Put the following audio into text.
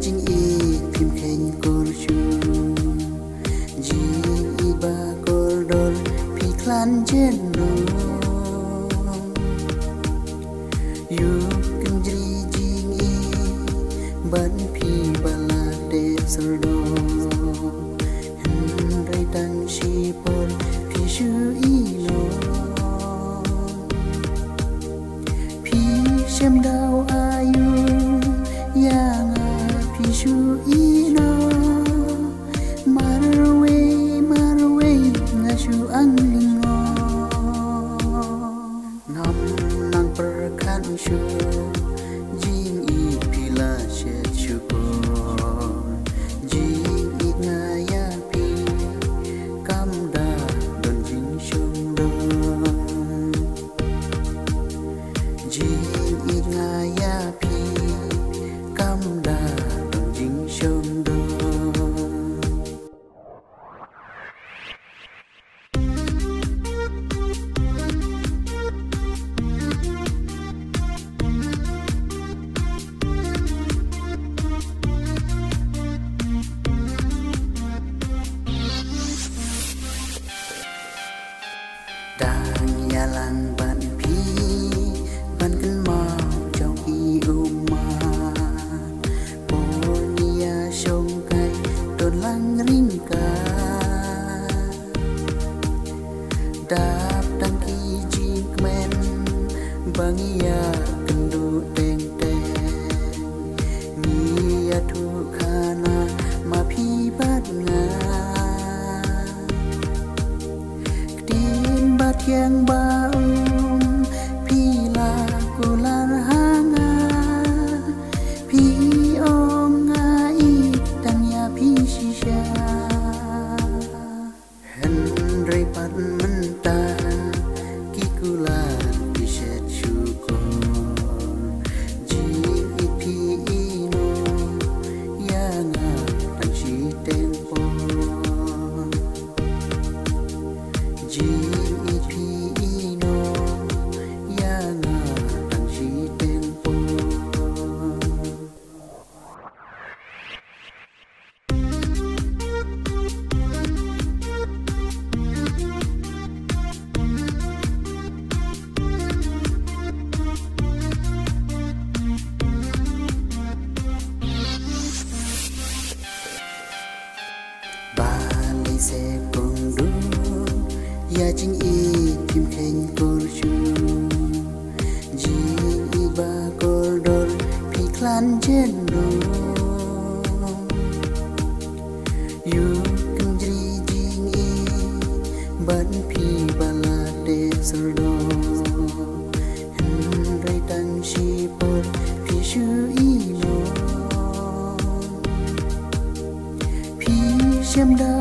jing i phim khen kol chu ji i ba kol dol phi klan chen ro yu kim jri jing i ban phi bala de sar do hen rai tan shi pol phi shu i no phi shem dao ayu yang phi shu i no marwe nga shu ang lingo nam nang per khan shu jing i pila she chu ko jing i nga ya pi kam da don jing shung do jing i nga ya pi kam da don jing shung do đang nhà làng bạn phi bạn cần mò trong khi uma ponia sông cây đồn lăng ring ca đáp đăng ký chim men bangia kendu teng teng nia thu khana ma phi bát nga yang ba pi la kular hanga pi ong ngai tan ya pi shisha henry pat menta ki kula pi shet chu ko ji pi no yanga tan chi tempo ji se kong du ya jing i phim khen kol chu ji i ba kol dol phi klan chen ro yu kim jri jing i ban phi bala de sar do hen rai tan shi pol phi shu i no phi shem da